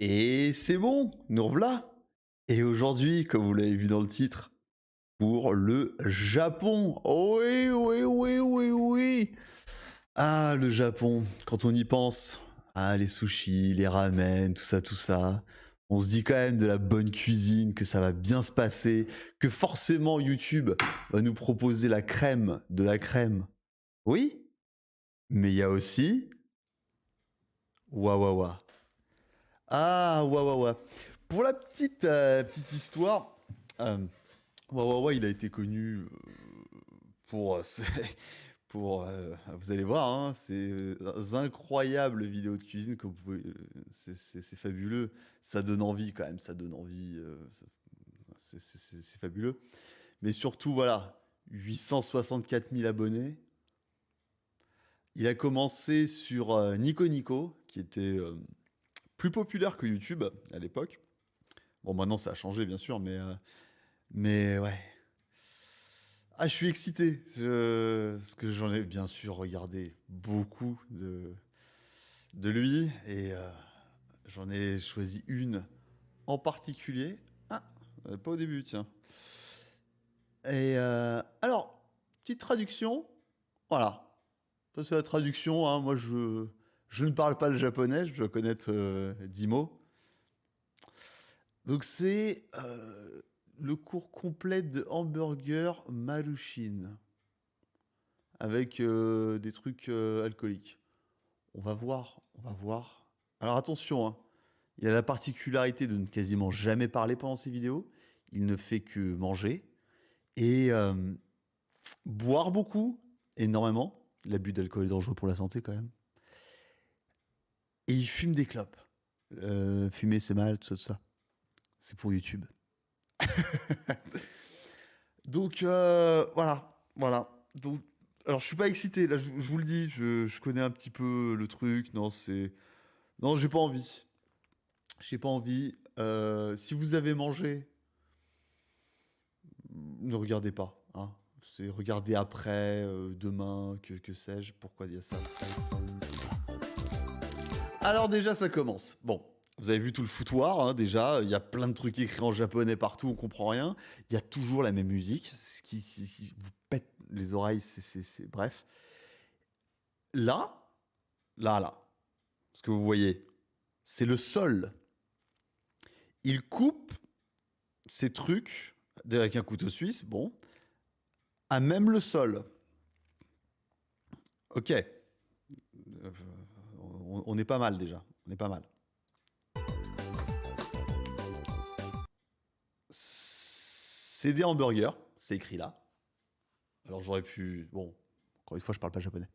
Et c'est bon, nous revoilà. Et aujourd'hui, comme vous l'avez vu dans le titre, pour le Japon. Oh oui, oui, oui, oui, oui. Ah, le Japon, quand on y pense, ah, les sushis, les ramen, tout ça, on se dit quand même de la bonne cuisine, que ça va bien se passer, que forcément YouTube va nous proposer la crème de la crème. Oui, mais il y a aussi Wawawa. Ah, Wawawa. Pour la petite histoire, euh, Wawawa, il a été connu pour, vous allez voir, hein, ces incroyables vidéos de cuisine que vous pouvez, c'est fabuleux. Ça donne envie quand même, ça donne envie, c'est fabuleux. Mais surtout, voilà, 864 000 abonnés. Il a commencé sur Nico Nico, qui était plus populaire que YouTube à l'époque. Bon, maintenant ça a changé bien sûr, mais ouais. Ah, je suis excité, parce que j'en ai bien sûr regardé beaucoup de lui, et j'en ai choisi une en particulier. Ah, pas au début, tiens. Et alors, petite traduction, voilà. Ça c'est la traduction, hein. Moi je ne parle pas le japonais, je dois connaître 10 mots. Donc c'est le cours complet de hamburger Marushin avec des trucs alcooliques. On va voir, on va voir. Alors attention, hein, il a la particularité de ne quasiment jamais parler pendant ses vidéos. Il ne fait que manger et boire beaucoup, énormément. L'abus d'alcool est dangereux pour la santé quand même. Et il fume des clopes. Fumer c'est mal, tout ça, tout ça. C'est pour YouTube. Donc voilà, voilà. Donc, alors je suis pas excité, là je vous le dis, je connais un petit peu le truc. Non, c'est. Non, j'ai pas envie. J'ai pas envie. Si vous avez mangé, ne regardez pas, hein. C'est regarder après, demain, que sais-je, pourquoi il y a ça. Alors déjà, ça commence. Bon, vous avez vu tout le foutoir, hein, déjà, il y a plein de trucs écrits en japonais partout, on comprend rien. Il y a toujours la même musique, ce qui vous pète les oreilles, bref. Là, là, ce que vous voyez, c'est le sol. Il coupe ces trucs, avec un couteau suisse, bon, à même le sol. Ok. On est pas mal déjà. On est pas mal. C'est des hamburgers, c'est écrit là. Alors j'aurais pu. Bon, encore une fois, je parle pas japonais.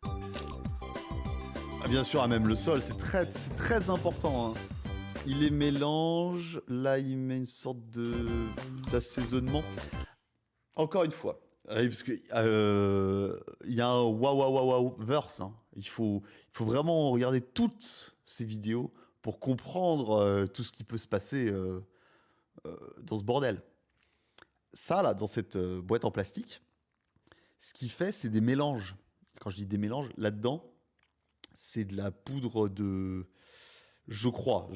Ah, bien sûr, à même le sol, c'est très important, hein. Il les mélange. Là, il met une sorte d'assaisonnement. Encore une fois, parce que il y a un wow wow wow wow verse, hein. Il faut vraiment regarder toutes ces vidéos pour comprendre tout ce qui peut se passer dans ce bordel. Ça, là, dans cette boîte en plastique, ce qu'il fait, c'est des mélanges. Quand je dis des mélanges, là-dedans, c'est de la poudre de. Je crois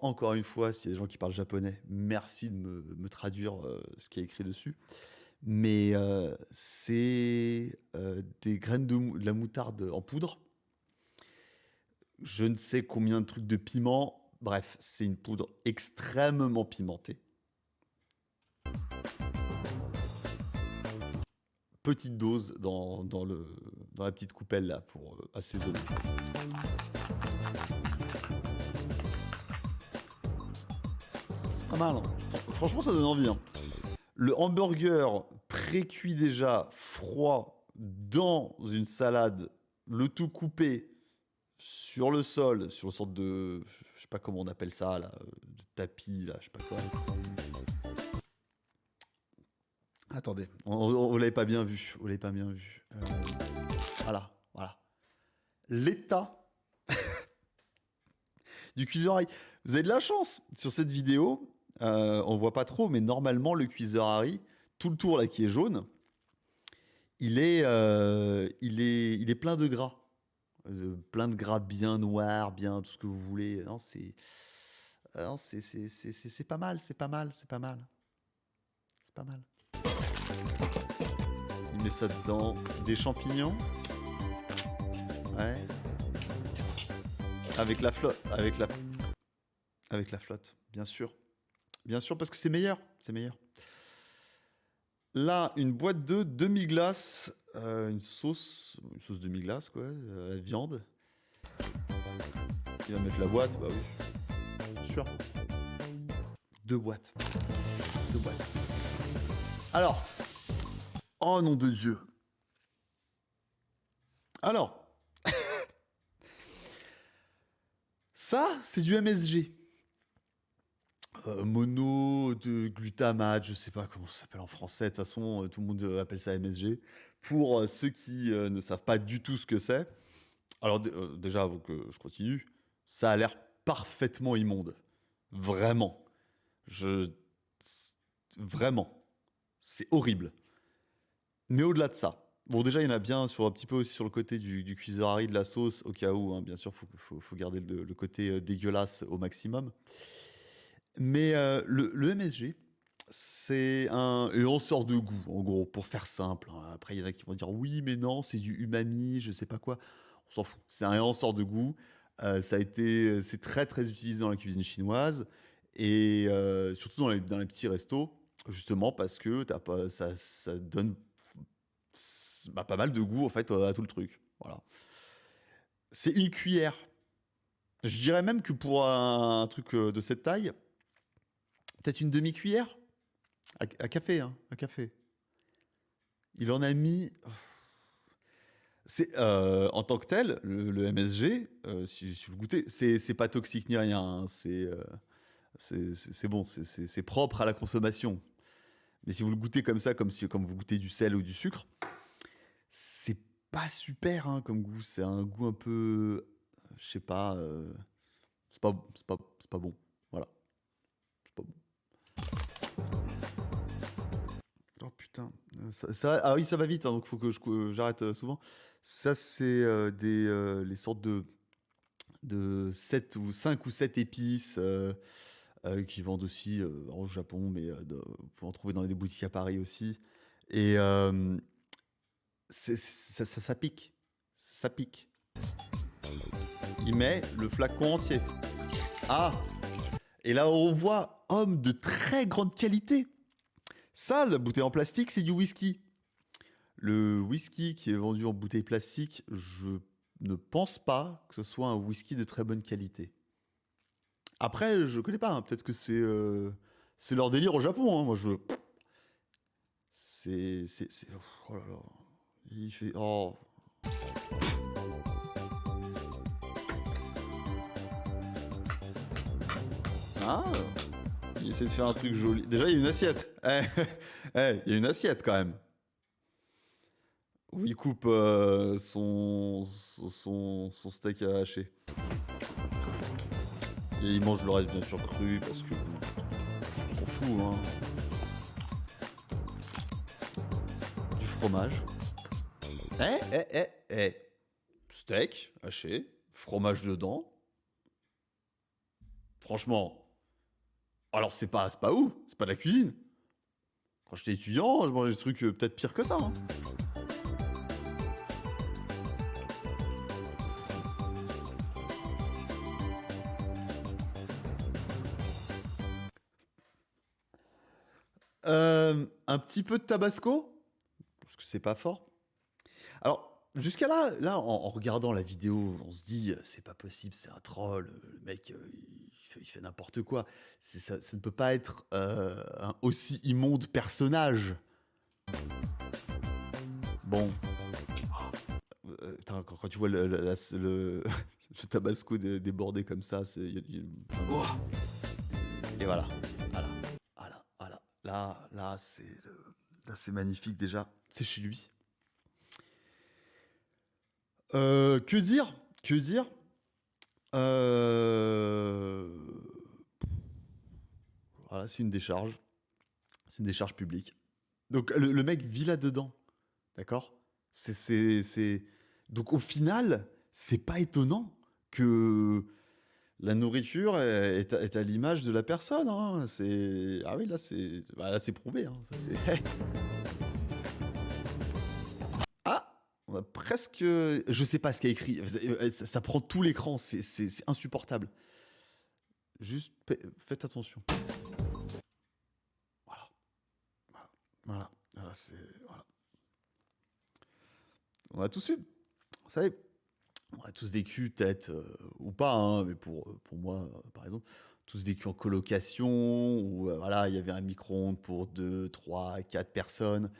encore une fois, s'il y a des gens qui parlent japonais, merci de me traduire ce qui est écrit dessus. Mais c'est des graines de la moutarde en poudre. Je ne sais combien de trucs de piment. Bref, c'est une poudre extrêmement pimentée. Petite dose dans la petite coupelle là pour assaisonner. C'est pas mal, hein. Franchement, ça donne envie, hein. Le hamburger pré-cuit déjà, froid, dans une salade, le tout coupé sur le sol, sur une sorte de, je sais pas comment on appelle ça là, de tapis là, je sais pas quoi. Attendez, on l'avait pas bien vu, on l'avait pas bien vu. Voilà, voilà. L'état du cuiseur Harry. Vous avez de la chance sur cette vidéo. On voit pas trop, mais normalement le cuiseur Harry, tout le tour là qui est jaune, il est plein de gras. Plein de gras bien noirs, bien tout ce que vous voulez. Non, Non, c'est pas mal, c'est pas mal, c'est pas mal. C'est pas mal. Il met ça dedans. Des champignons. Ouais. Avec la flotte. Avec la flotte, bien sûr. Bien sûr, parce que c'est meilleur. C'est meilleur. Là, une boîte de demi-glace. Une sauce demi-glace, quoi. La viande. Il va mettre la boîte, bah oui. Bien sûr. Deux boîtes. Deux boîtes. Alors. Oh nom de Dieu. Alors. Ça, c'est du MSG. Mono de glutamate, je sais pas comment ça s'appelle en français. De toute façon, tout le monde appelle ça MSG. Pour ceux qui ne savent pas du tout ce que c'est. Alors déjà, avant que je continue, ça a l'air parfaitement immonde. Vraiment. Je... Vraiment. C'est horrible. Mais au-delà de ça, bon déjà il y en a bien sur un petit peu aussi sur le côté du cuiseur Harry de la sauce, au cas où, hein, bien sûr, faut garder le côté dégueulasse au maximum. Mais le MSG, c'est un éhanceur de goût, en gros, pour faire simple, hein. Après, il y en a qui vont dire oui, mais non, c'est du umami, je sais pas quoi. On s'en fout. C'est un éhanceur de goût. C'est très très utilisé dans la cuisine chinoise et surtout dans les petits restos, justement parce que ça donne pas mal de goût en fait à tout le truc. Voilà. C'est une cuillère. Je dirais même que pour un truc de cette taille, peut-être une demi-cuillère à café, hein, à café. Il en a mis. C'est en tant que tel, le MSG, si vous le goûtez, c'est pas toxique ni rien, hein. C'est bon, c'est propre à la consommation. Mais si vous le goûtez comme ça, comme vous goûtez du sel ou du sucre, c'est pas super, hein, comme goût. C'est un goût un peu, je sais pas, c'est pas bon. Voilà, c'est pas bon. Oh putain, ah oui, ça va vite, hein, donc faut que j'arrête souvent. Ça, c'est les sortes de 7 ou 5 ou 7 épices qui vendent aussi au Japon, mais vous pouvez en trouver dans des boutiques à Paris aussi. Et ça pique. Ça pique. Il met le flacon entier. Ah! Et là, on voit homme de très grande qualité. Ça, la bouteille en plastique, c'est du whisky. Le whisky qui est vendu en bouteille plastique, je ne pense pas que ce soit un whisky de très bonne qualité. Après, je connais pas, hein, peut-être que c'est leur délire au Japon, hein. Moi, oh là là. Il fait... Oh. Ah, il essaie de faire un truc joli. Déjà, il y a une assiette. Il y a une assiette quand même. Où il coupe son steak à hacher. Et il mange le reste bien sûr cru parce que on s'en fout, hein. Du fromage. Steak haché, fromage dedans. Franchement, alors c'est pas ouf, c'est pas de la cuisine. Quand j'étais étudiant, je mangeais des trucs peut-être pire que ça, hein. Un petit peu de tabasco, parce que c'est pas fort. Alors, jusqu'à là, en regardant la vidéo, on se dit, c'est pas possible, c'est un troll, le mec, il fait n'importe quoi. Ça ne peut pas être un aussi immonde personnage. Bon, quand tu vois le tabasco débordé comme ça, oh. Et voilà, voilà, voilà, voilà. Là, c'est magnifique déjà. C'est chez lui. Que dire? Que dire? Euh, Voilà, c'est une décharge. C'est une décharge publique. Donc le mec vit là-dedans. D'accord? Donc au final, c'est pas étonnant que La nourriture est à l'image de la personne, hein. C'est ah oui, là, c'est prouvé, hein. Ça, c'est ah! On a presque, je sais pas ce qu'il y a écrit. Ça prend tout l'écran, c'est insupportable. Juste faites attention. Voilà, voilà, voilà, voilà, c'est voilà. On a tous eu, vous savez, on a tous vécu peut-être, ou pas, hein, mais pour moi, par exemple, tous vécu en colocation où, voilà, il y avait un micro-ondes pour 2, 3, 4 personnes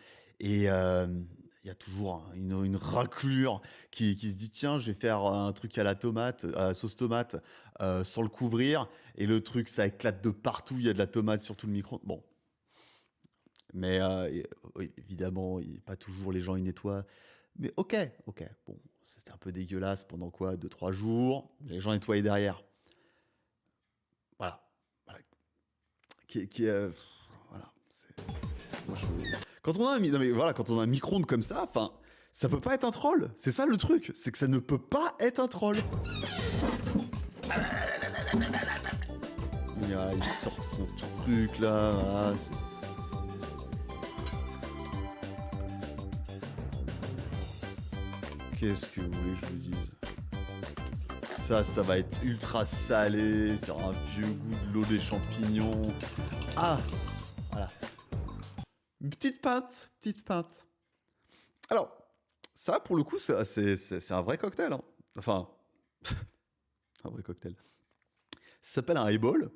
et il y a toujours une raclure qui se dit: «Tiens, je vais faire un truc à la tomate, à la sauce tomate, sans le couvrir» et le truc, ça éclate de partout, il y a de la tomate sur tout le micro-ondes. Bon, mais et oui, évidemment, pas toujours les gens y nettoient. Mais OK, OK, bon, c'était un peu dégueulasse pendant quoi? 2, 3 jours. Les gens nettoyaient derrière. Voilà, voilà. Voilà, moi je quand on a un mi non mais voilà, quand on a un micro-ondes comme ça, enfin, ça peut pas être un troll. C'est ça le truc, c'est que ça ne peut pas être un troll. Il sort son truc là, voilà, qu'est-ce que vous voulez que je vous dise? Ça va être ultra salé, sur un vieux goût de l'eau des champignons. Ah! Voilà. Une petite pinte, petite pinte. Alors, ça, pour le coup, c'est un vrai cocktail, hein. Enfin, un vrai cocktail. Ça s'appelle un highball.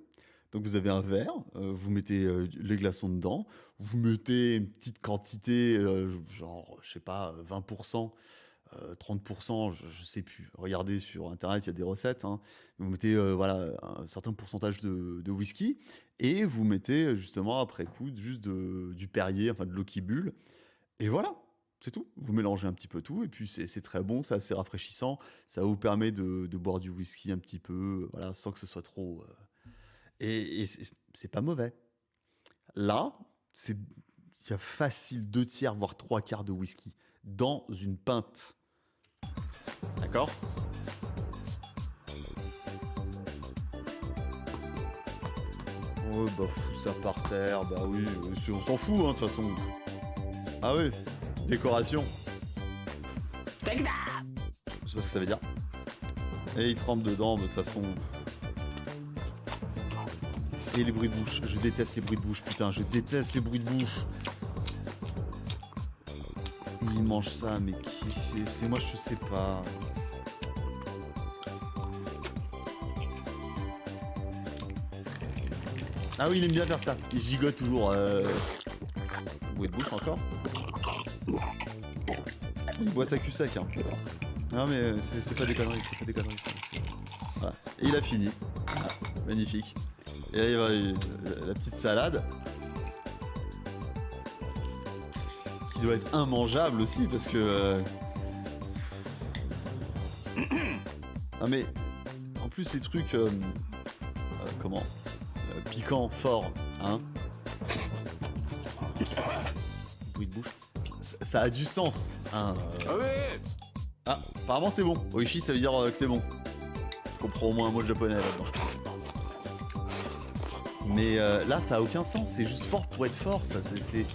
Donc vous avez un verre, vous mettez les glaçons dedans, vous mettez une petite quantité, genre, je sais pas, 20%, 30%, je sais plus. Regardez sur internet, il y a des recettes, hein. Vous mettez voilà, un certain pourcentage de whisky et vous mettez justement après coup juste du Perrier, enfin de l'eau qui bulle. Et voilà, c'est tout. Vous mélangez un petit peu tout et puis c'est très bon, c'est assez rafraîchissant. Ça vous permet de boire du whisky un petit peu, voilà, sans que ce soit trop. Et c'est pas mauvais. Là, il y a facile 2 tiers, voire 3 quarts de whisky dans une pinte. D'accord? Ouais, bah fous ça par terre, bah oui, on s'en fout, hein, de toute façon. Ah oui, décoration. Je sais pas ce que ça veut dire. Et il trempe dedans, de toute façon. Et les bruits de bouche, je déteste les bruits de bouche, putain, je déteste les bruits de bouche. Il mange ça, mais qui c'est moi, je sais pas. Ah oui, il aime bien faire ça. Il gigote toujours. Bruit de bouche encore. Il boit sa cul sec. Hein. Non mais c'est pas des conneries, c'est pas des conneries. Voilà. Et il a fini. Voilà. Magnifique. Et là, il va la petite salade. Qui doit être immangeable aussi parce que... Ah mais... En plus les trucs... comment piquants, forts, hein. Bruit de bouche. Ça a du sens, hein. Ah, apparemment c'est bon. Oishi, ça veut dire que c'est bon. Je comprends au moins un mot japonais là-dedans. Mais là, ça a aucun sens. C'est juste fort pour être fort. Ça, c'est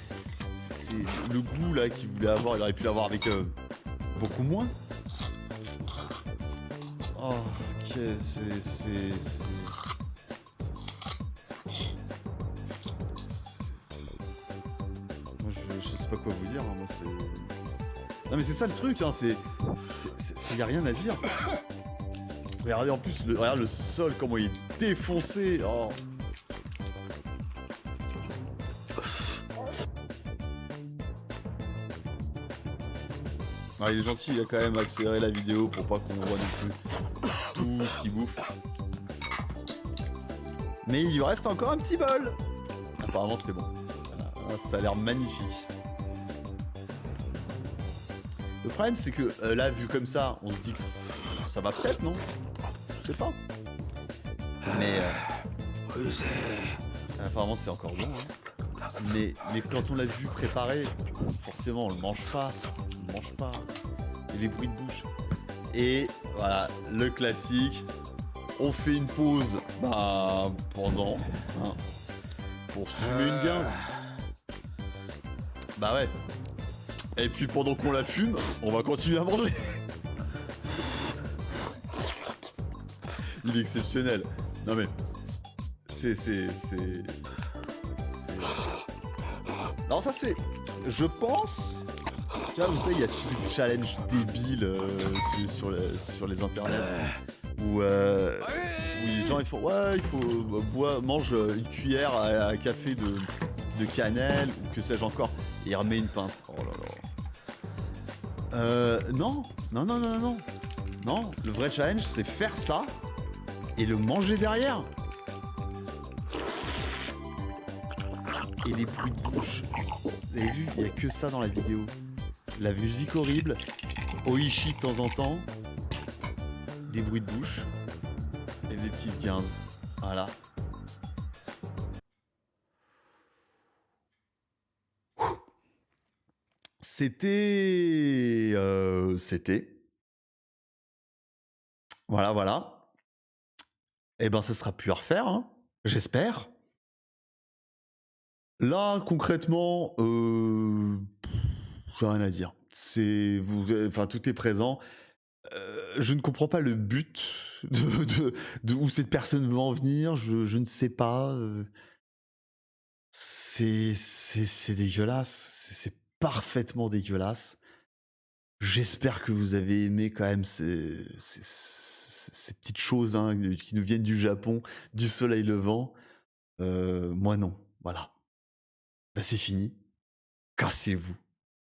le goût là qu'il voulait avoir. Il aurait pu l'avoir avec beaucoup moins. Oh, ok, c'est... Moi, je sais pas quoi vous dire. Hein. Moi, c'est... Non, mais c'est ça le truc. Hein. Y a rien à dire. Regardez en plus, regarde le sol, comment il est défoncé. Oh. Ah, il est gentil, il a quand même accéléré la vidéo pour pas qu'on voit non plus tout ce qu'il bouffe. Mais il lui reste encore un petit bol. Apparemment c'était bon. Voilà, ça a l'air magnifique. Le problème c'est que là vu comme ça, on se dit que ça va peut-être, non? Je sais pas. Mais apparemment c'est encore bon. Hein. Mais quand on l'a vu préparé, forcément on le mange pas. On le mange pas. Et les bruits de bouche. Et voilà, le classique. on fait une pause, bah, pendant, hein, pour fumer une Heu, guinze. Bah ouais. Et puis pendant qu'on la fume, on va continuer à manger. Il est exceptionnel. Non mais, c'est non, ça c'est... Je pense... Tu vois, vous savez, il y a tous ces challenges débiles sur les internets où les gens ils font ouais, il faut mange une cuillère à café de cannelle ou que sais-je encore et il remet une pinte. Oh là là. Non, non, non, non, non, non. Le vrai challenge c'est faire ça et le manger derrière. Et les bruits de bouche. Vous avez vu, il y a que ça dans la vidéo. La musique horrible, Oishi de temps en temps, des bruits de bouche et des petites guinzes. Voilà. C'était. Voilà, voilà. Et ben, ça sera plus à refaire, hein, j'espère. Là, concrètement, j'ai rien à dire. Enfin, tout est présent. Je ne comprends pas le but de où cette personne veut en venir. Je ne sais pas. C'est dégueulasse. C'est parfaitement dégueulasse. J'espère que vous avez aimé quand même ces petites choses hein, qui nous viennent du Japon, du soleil levant. Moi non. Voilà. Bah, c'est fini. Cassez-vous.